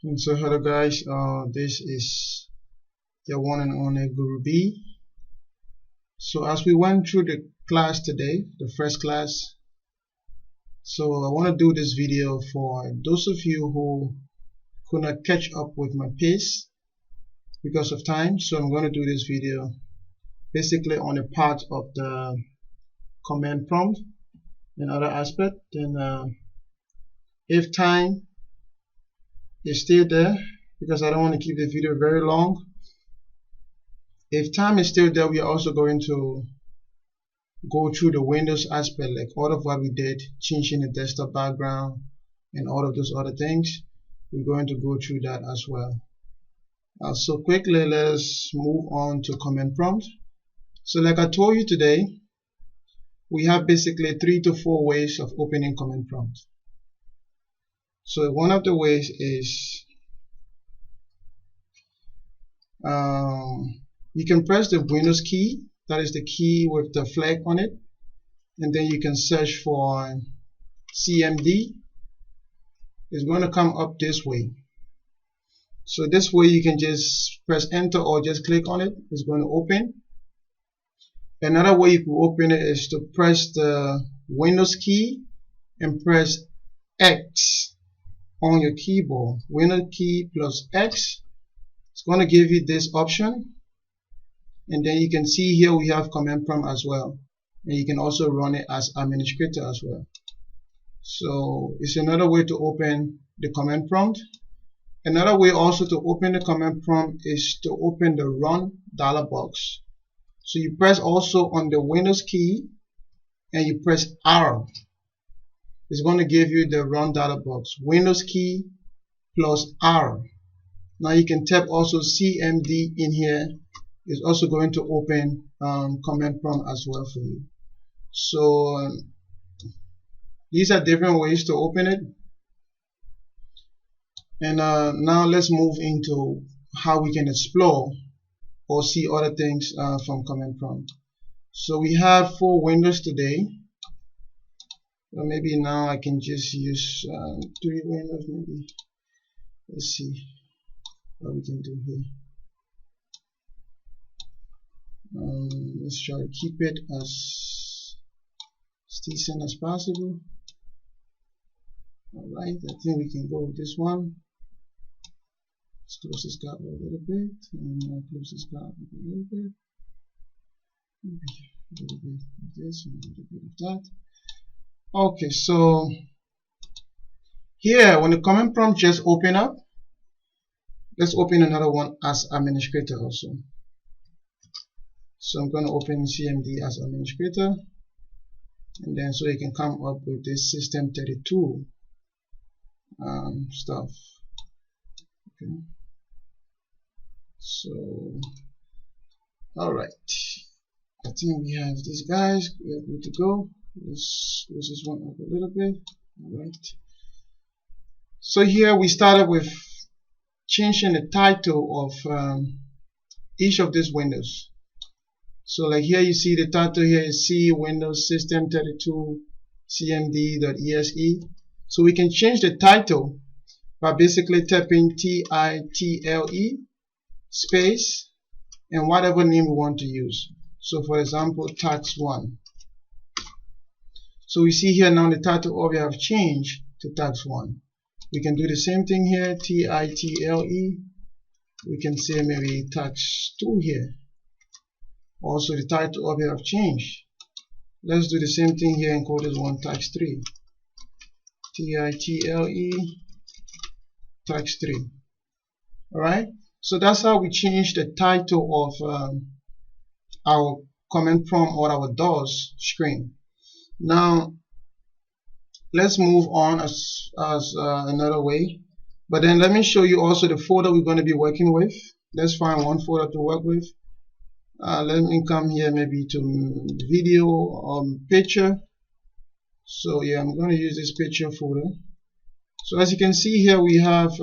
And so hello guys, this is your one and only Guru B. So as we went through the class today, the first class, so I want to do this video for those of you who could not catch up with my pace because of time. So I'm going to do this video basically on a part of the command prompt and other aspect. Then if time is still there, because I don't want to keep the video very long, if time is still there, we are also going to go through the Windows aspect, like all of what we did, changing the desktop background and all of those other things. We're going to go through that as well. So quickly, let's move on to command prompt. So like I told you today, we have basically 3 to 4 ways of opening command prompt. So one of the ways is you can press the Windows key, that is the key with the flag on it, and then you can search for CMD. It's going to come up this way. So this way you can just press enter or just click on it. It's going to open. Another way you can open it is to press the Windows key and press X on your keyboard. Windows key plus X. It's going to give you this option, and then you can see here we have command prompt as well, and you can also run it as administrator as well. So it's another way to open the command prompt. Another way also to open the command prompt is to open the Run Dialog box. So you press also on the Windows key and you press R. It's going to give you the Run Dialog box. Windows key plus R. Now you can tap also CMD in here. It's also going to open command prompt as well for you. So these are different ways to open it. And now let's move into how we can explore or see other things from command prompt. So we have 4 windows today. Well, maybe now I can just use 3 windows maybe. Let's see what we can do here. Let's try to keep it as decent as possible. Alright, I think we can go with this one. Let's close this gap a little bit, and close this gap a little bit. Maybe a little bit of this and a little bit of that. Okay, so here when the command prompt just open up, let's open another one as administrator also. So I'm going to open CMD as administrator, and then so you can come up with this system 32 stuff. Okay. So alright, I think we have these guys. We are good to go. Let's close this one up a little bit. Alright. So here we started with changing the title of each of these windows. So like here you see the title here is C Windows System 32 CMD.exe. So we can change the title by basically tapping TITLE space and whatever name we want to use. So for example, tax 1. So we see here now the title of we have changed to tax 1. We can do the same thing here, TITLE. We can say maybe tax 2 here. Also the title of it have changed. Let's do the same thing here and call this one tax 3. TITLE tax 3. Alright, so that's how we change the title of our command prompt or our DOS screen. Now let's move on as another way, but then let me show you also the folder we're going to be working with. Let's find one folder to work with. Let me come here maybe to video or picture. So yeah, I'm going to use this picture folder. So as you can see here, we have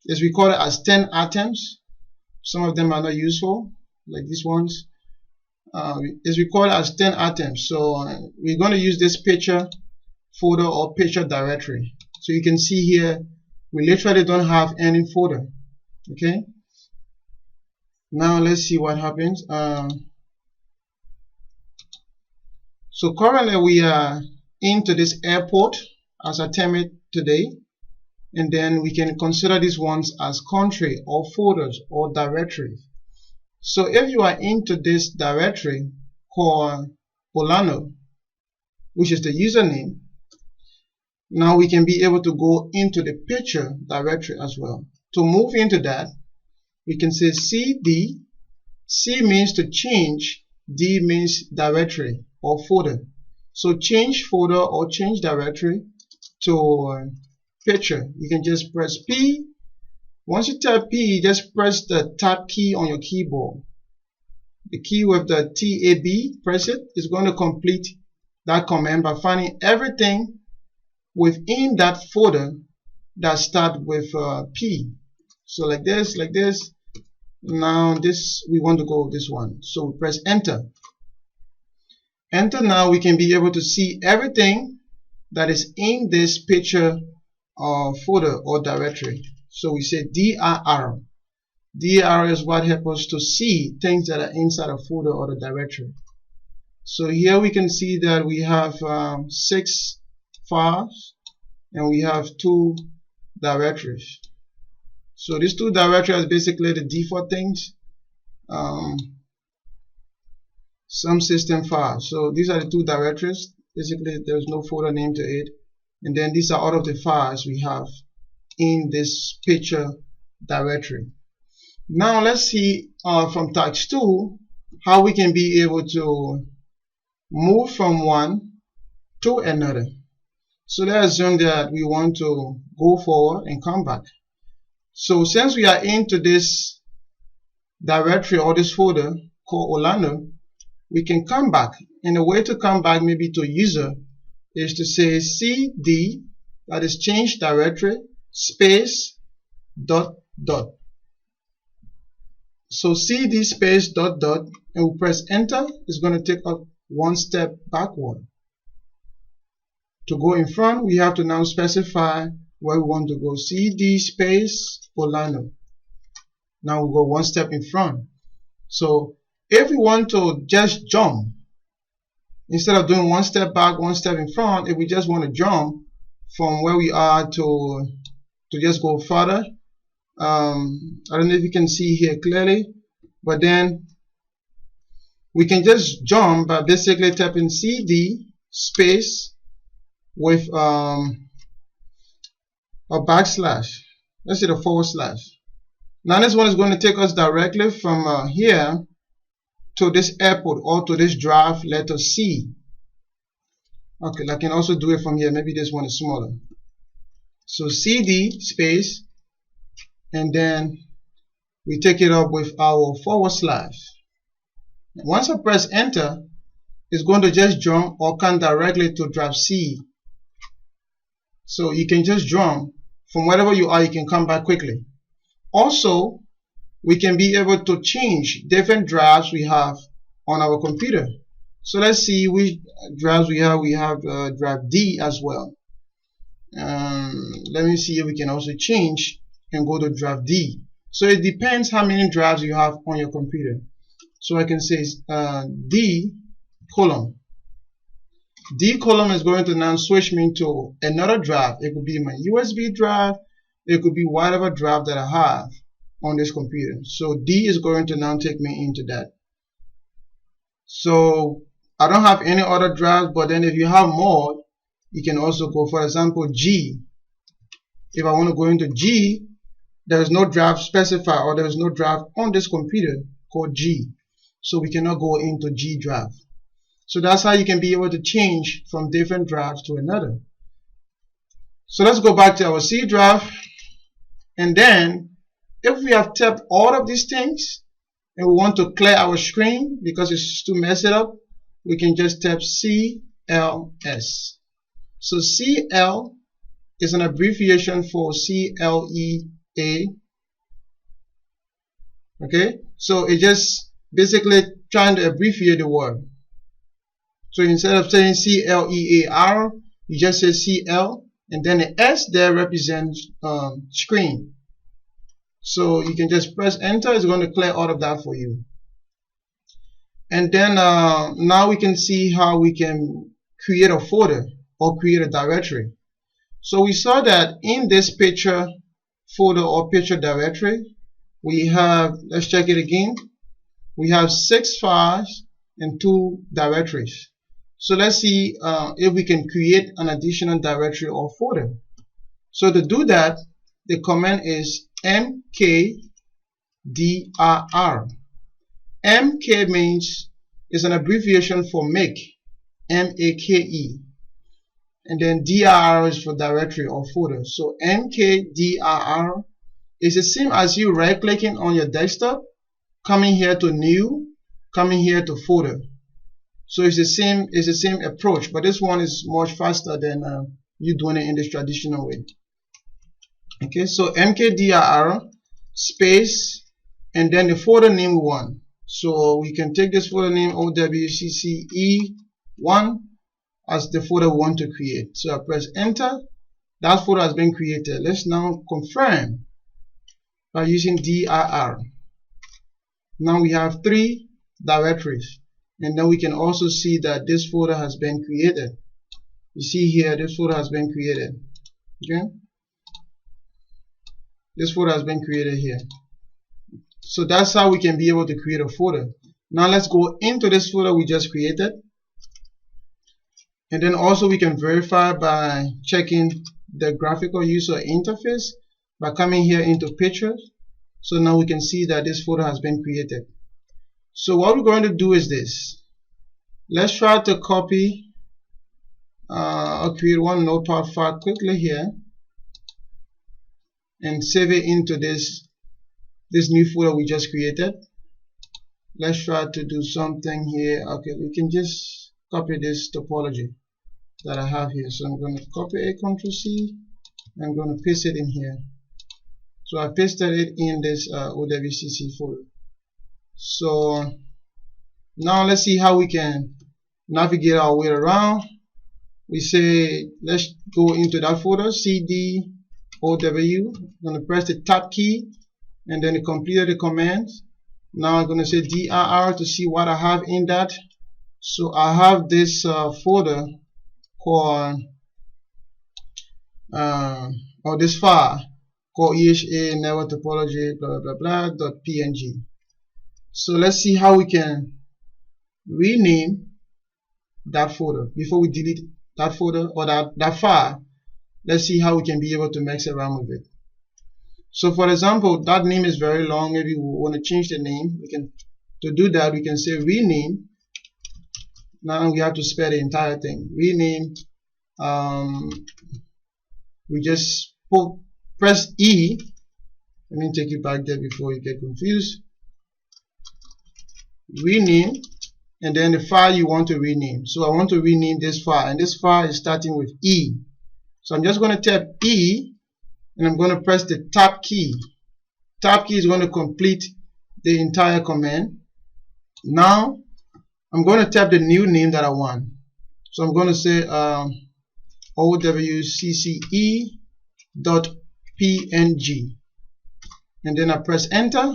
as we call it as 10 items. Some of them are not useful, like these ones. As we call it as 10 items. So we're going to use this picture folder or picture directory. So you can see here We literally don't have any folder. Okay, now let's see what happens. So currently we are into this airport as I term it today, and then we can consider these ones as country or folders or directories. So if you are into this directory called Olano, which is the username, now we can be able to go into the picture directory as well. To move into that, we can say cd. C means to change, D means directory or folder. So change folder or change directory to picture. You can just press P. Once you tap P, just press the tab key on your keyboard. The key with the TAB, press it. It's going to complete that command by finding everything within that folder that start with P. So like this, like this. Now this, we want to go this one. So we press enter. Enter. Now we can be able to see everything that is in this picture folder or directory. So we say dir. dir is what helps us to see things that are inside a folder or the directory. So here we can see that we have 6 files and we have 2 directories. So these 2 directories are basically the default things. Some system files. So these are the 2 directories. Basically there's no folder name to it. And then these are all of the files we have in this picture directory. Now let's see from task 2 how we can be able to move from one to another. So let's assume that we want to go forward and come back. So since we are into this directory or this folder called Olano, we can come back. And the way to come back maybe to user is to say cd, that is change directory, space dot dot. So cd space dot dot, and we press enter. It's going to take us one step backward. To go in front, we have to now specify where we want to go. cd space Olano. Now we go one step in front. So if we want to just jump, instead of doing one step back, one step in front, if we just want to jump from where we are to just go further, I don't know if you can see here clearly, but then we can just jump by basically tapping cd space with a backslash. Let's say the /. Now this one is going to take us directly from here to this airport or to this drive letter C. Okay, I can also do it from here. Maybe this one is smaller. So cd space, and then we take it up with our /. Once I press enter, it's going to just jump or come directly to drive C. So you can just jump from wherever you are. You can come back quickly. Also, we can be able to change different drives we have on our computer. So let's see which drives we have. We have drive D as well. Let me see if we can also change and go to drive D. So it depends how many drives you have on your computer. So I can say D column. D column is going to now switch me to another drive. It could be my USB drive. It could be whatever drive that I have on this computer. So D is going to now take me into that. So I don't have any other drive, but then if you have more, you can also go, for example, G. If I want to go into G, there is no drive specified, or there is no drive on this computer called G. So we cannot go into G drive. So that's how you can be able to change from different drives to another. So let's go back to our C drive. And then if we have tapped all of these things and we want to clear our screen because it's to mess it up, we can just tap CLS. So CL is an abbreviation for CLEA. Okay, so it just basically trying to abbreviate the word. So instead of saying CLEAR, you just say CL. and then the S there represents screen. So you can just press enter. It's going to clear all of that for you. And then now we can see how we can create a folder or create a directory. So we saw that in this picture folder or picture directory, we have, let's check it again, we have 6 files and 2 directories. So let's see if we can create an additional directory or folder. So to do that, the command is mkdir. MK means is an abbreviation for make, M-A-K-E, and then dir is for directory or folder. So mkdir is the same as you right clicking on your desktop, coming here to new, coming here to folder. So it's the same approach, but this one is much faster than you doing it in this traditional way. Okay, so mkdir space and then the folder name we want. So we can take this folder name OWCCE1 as the folder we want to create. So I press enter. That folder has been created. Let's now confirm by using dir. Now we have 3 directories, and then we can also see that this folder has been created. You see here, this folder has been created. Okay, this folder has been created here. So that's how we can be able to create a folder. Now let's go into this folder we just created, and then also we can verify by checking the graphical user interface by coming here into pictures. So now we can see that this folder has been created. So what we're going to do is this. Let's try to copy or create one notepad file quickly here and save it into this new folder we just created. Let's try to do something here. Okay, we can just copy this topology that I have here. So I'm going to copy it, Ctrl C, and I'm going to paste it in here. So I pasted it in this OWCC folder. So now let's see how we can navigate our way around. We say let's go into that folder, CD OW. I'm going to press the tab key and then complete the command. Now I'm going to say dir to see what I have in that. So I have this folder called or this file called EHA network topology blah blah blah .png. So let's see how we can rename that folder before we delete that folder or that file. Let's see how we can be able to mess around with it. So for example, that name is very long. Maybe we want to change the name. We can, to do that, we can say rename. Now we have to spell the entire thing. Rename. We just press E. Let me take you back there before you get confused. Rename, and then the file you want to rename. So I want to rename this file, and this file is starting with E. So I'm just going to tap E, and I'm going to press the tab key. Tab key is going to complete the entire command. Now I'm going to tap the new name that I want. So I'm going to say OWCCE.png, and then I press enter.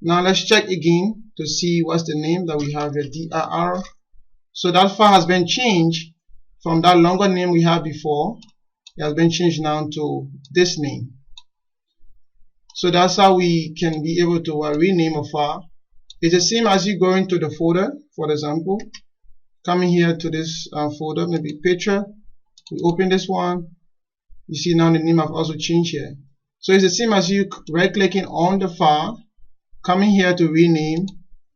Now let's check again to see what's the name that we have here, dir. So that file has been changed from that longer name we had before. It has been changed now to this name. So that's how we can be able to rename a file. It's the same as you go into the folder. For example, coming here to this folder, maybe picture, we open this one. You see now the name I've also changed here. So it's the same as you right clicking on the file, coming here to rename,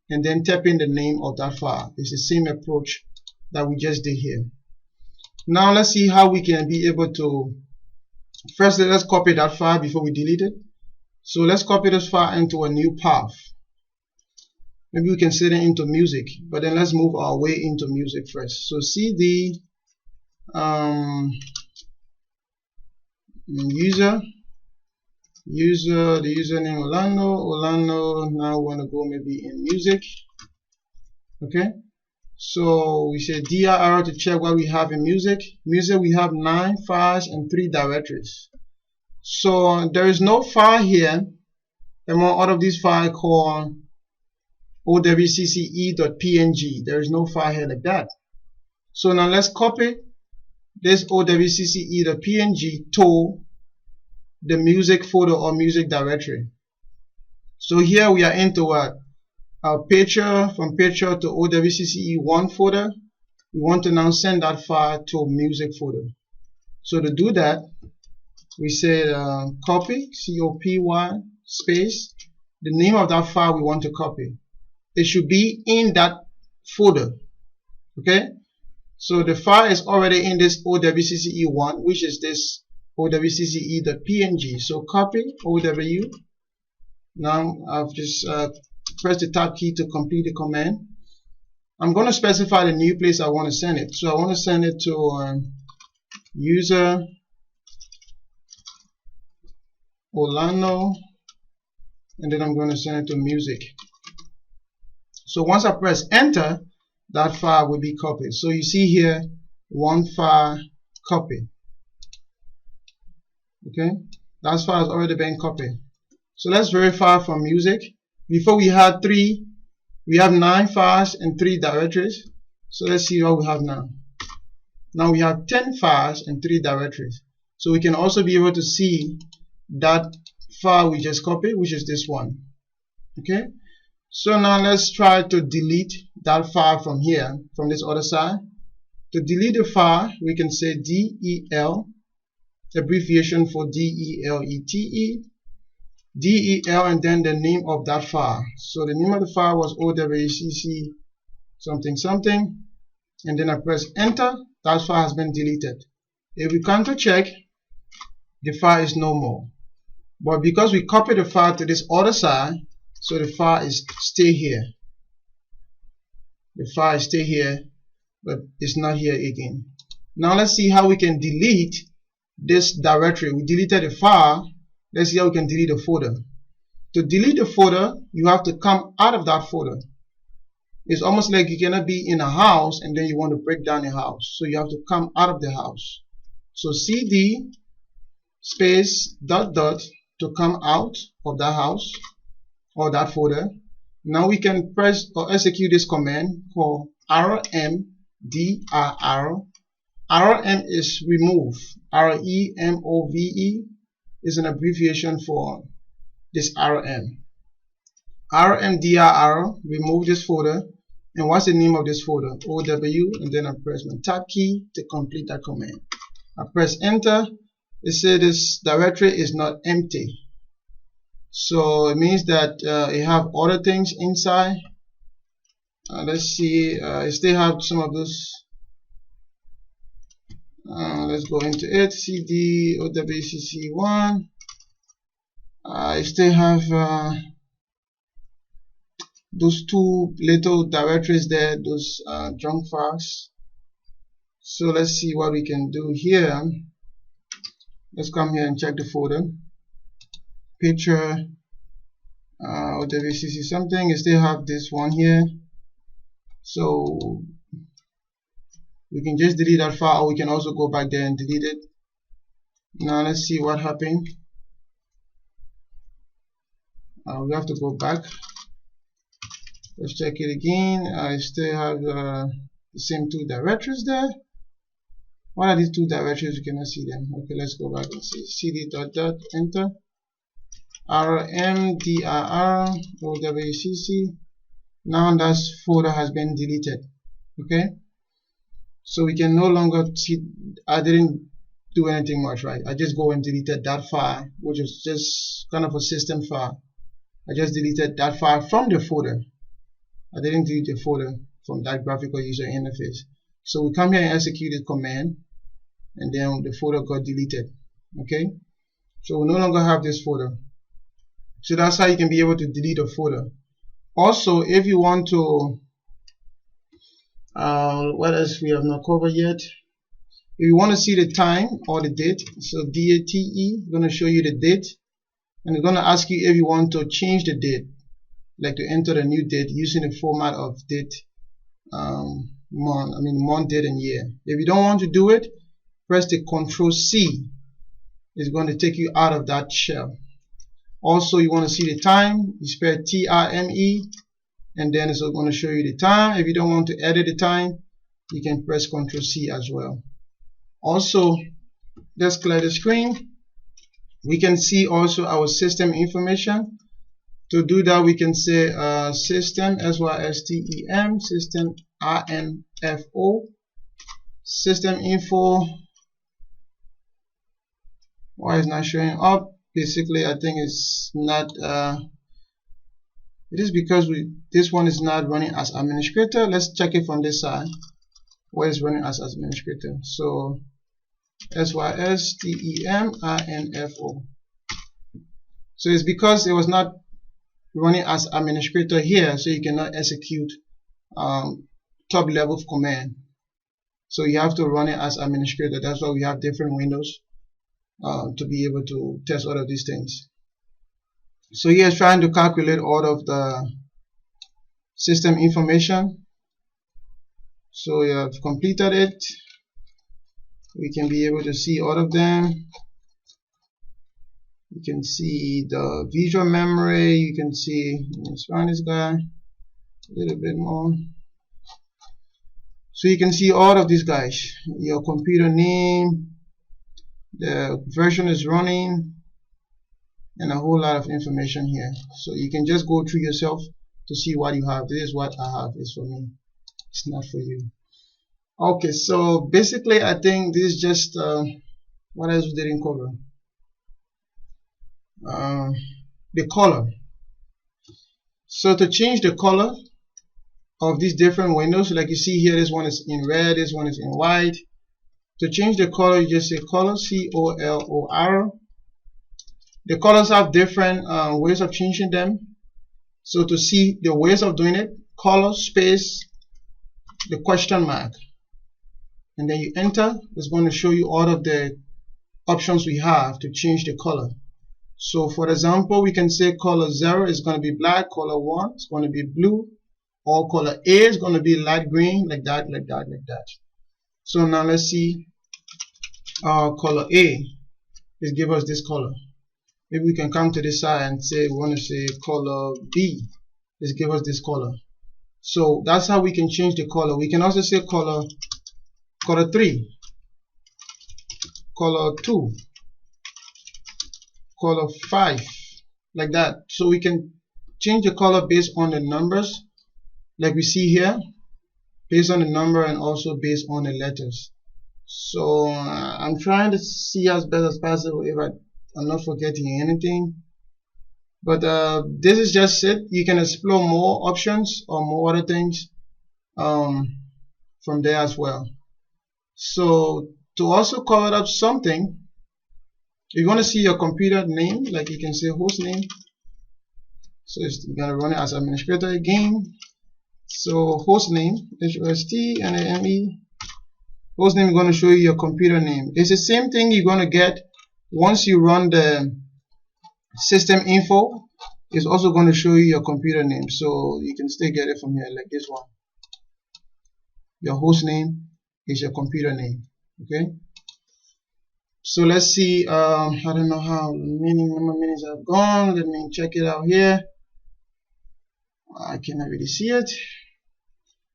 and then tapping the name of that file. It's the same approach that we just did here. Now let's see how we can be able to, first let's copy that file before we delete it. So let's copy this file into a new path. Maybe we can set it into music, but then let's move our way into music first. So CD user, the username Orlando. Now we want to go maybe in music. Okay, So we say dir to check what we have in music. Music, we have 9 files and 3 directories. So there is no file here among all of these files called owcce.png. There is no file here like that. So now let's copy this owcce.png to the music folder or music directory. So here we are into what? Our picture, from picture to owcce1 folder. We want to now send that file to music folder. So to do that, we say copy, C-O-P-Y, space, the name of that file we want to copy. It should be in that folder. Okay? So the file is already in this owcce1, which is this owcce.png. So copy OW. Now I've just pressed the tab key to complete the command. I'm going to specify the new place I want to send it. So I want to send it to user Orlando, and then I'm going to send it to music. So once I press enter, that file will be copied. So you see here, one file copy. Okay, that file has already been copied. So let's verify from music. Before we had 3, we have 9 files and 3 directories. So let's see what we have now. Now we have 10 files and 3 directories. So we can also be able to see that file we just copied, which is this one. Okay, so now let's try to delete that file from here, from this other side. To delete the file, we can say del, abbreviation for delete, del, and then the name of that file. So the name of the file was owcc something something, and then I press enter. That file has been deleted. If we come to check, the file is no more. But because we copied the file to this other side, so the file is stay here. The file is stay here, but it's not here again. Now let's see how we can delete this directory. We deleted the file. Let's see how we can delete the folder. To delete the folder, you have to come out of that folder. It's almost like you cannot be in a house and then you want to break down a house. So you have to come out of the house. So cd space dot dot to come out of that house or that folder. Now we can press or execute this command called rmdir. Rm is remove. remove is an abbreviation for this rm. rmdir, remove this folder. And what's the name of this folder? OW, and then I press my tab key to complete that command. I press enter. It says this directory is not empty. So it means that it have other things inside. Let's see, I still have some of those. Let's go into it. cd owcc1. I still have those 2 little directories there, those junk files. So let's see what we can do here. Let's come here and check the folder. Picture owcc something. You still have this one here. So we can just delete that file, or we can also go back there and delete it. Now let's see what happened. We have to go back. Let's check it again. I still have the same 2 directories there. What are these 2 directories? You cannot see them. Okay, let's go back and see. cd dot dot enter. rmdir owcc. Now that folder has been deleted. Okay, so we can no longer see. I didn't do anything much, right? I just go and deleted that file, which is just kind of a system file. I just deleted that file from the folder. I didn't delete the folder from that graphical user interface. So we come here and execute the command, and then the folder got deleted. Okay, so we no longer have this folder. So that's how you can be able to delete a folder. Also, if you want to, what else we have not covered yet? If you want to see the time or the date, so DATE, going to show you the date, and it's going to ask you if you want to change the date, like to enter a new date using the format of date month, date, and year. If you don't want to do it, press the Control C. It's going to take you out of that shell. Also, you want to see the time, you spell TIME, and then it's going to show you the time. If you don't want to edit the time, you can press Control C as well. Also, let's clear the screen. We can see also our system information. To do that, we can say system, SYSTEM, system INFO, system info. Why is not showing up? Basically, I think it's not. It is because this one is not running as administrator. Let's check it from this side, where it's running as administrator. So SYSTEMINFO. So it's because it was not running as administrator here, so you cannot execute top level of command. So you have to run it as administrator. That's why we have different windows to be able to test all of these things. So here is trying to calculate all of the system information. So we have completed it. We can be able to see all of them. You can see the visual memory. You can see, let's run this guy a little bit more. So you can see all of these guys, your computer name, the version is running, and a whole lot of information here. So you can just go through yourself to see what you have. This is what I have. It's for me. It's not for you. Okay, so basically I think this is just what else we didn't cover. The color. So to change the color of these different windows, like you see here, this one is in red, this one is in white. To change the color, you just say color, COLOR. The colors have different ways of changing them. So to see the ways of doing it, color space the question mark, and then you enter. It's going to show you all of the options we have to change the color. So for example, we can say color 0 is going to be black, color 1 is going to be blue, or color A is going to be light green, like that, like that, like that. So now let's see color A. Let's give us this color. Maybe we can come to this side and say we want to say color B. Let's give us this color. So that's how we can change the color. We can also say color 3, color 2, color 5, like that. So we can change the color based on the numbers, like we see here, based on the number and also based on the letters. So I'm trying to see as best as possible if I'm not forgetting anything. But this is just it. You can explore more options or more other things from there as well. So to also cover up something, if you want to see your computer name, like you can say host name. So it's going to run it as administrator again. So host name, HOSTNAME. Host name is going to show you your computer name. It's the same thing you're going to get once you run the system info. It's also going to show you your computer name. So you can still get it from here, like this one. Your host name is your computer name. Okay. So let's see. I don't know how many minutes have gone. Let me check it out here. I cannot really see it.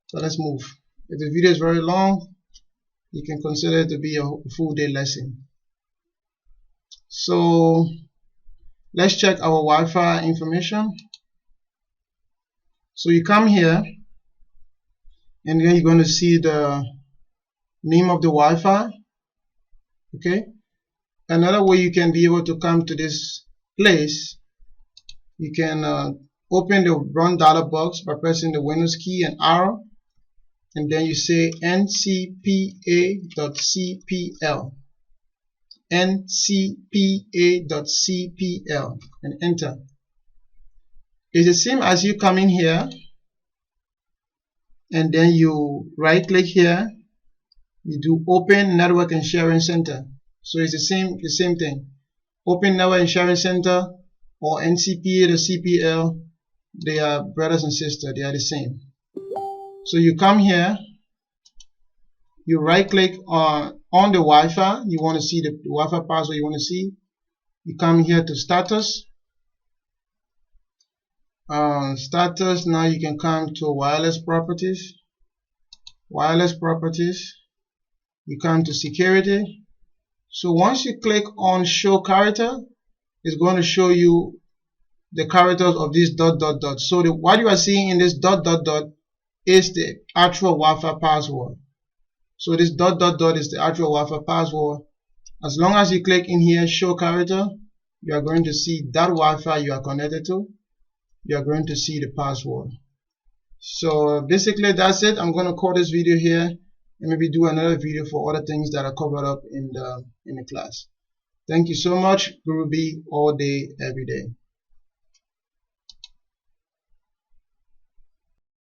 So let's move. If the video is very long, you can consider it to be a full day lesson. So let's check our Wi-Fi information. So you come here, and then you're going to see the name of the Wi-Fi. Okay. Another way you can be able to come to this place, you can open the Run Dialog box by pressing the Windows key and arrow, and then you say ncpa.cpl, ncpa.cpl, and enter. It's the same as you come in here, and then you right click here, you do Open Network and Sharing Center. So it's the same thing. Open Network and Sharing Center or NCPA to CPL, they are brothers and sisters, they are the same. So you come here, you right click on the Wi-Fi. You want to see the Wi-Fi password you want to see. You come here to status. Status. Now you can come to wireless properties. Wireless properties. You come to security. So once you click on show character, it's going to show you the characters of this dot dot dot. So what you are seeing in this dot dot dot is the actual Wi-Fi password. So this dot dot dot is the actual Wi-Fi password. As long as you click in here, show character, you are going to see that Wi-Fi you are connected to. You are going to see the password. So basically that's it. I'm going to call this video here and maybe do another video for other things that are covered up in the class. Thank you so much. Guru B all day, every day.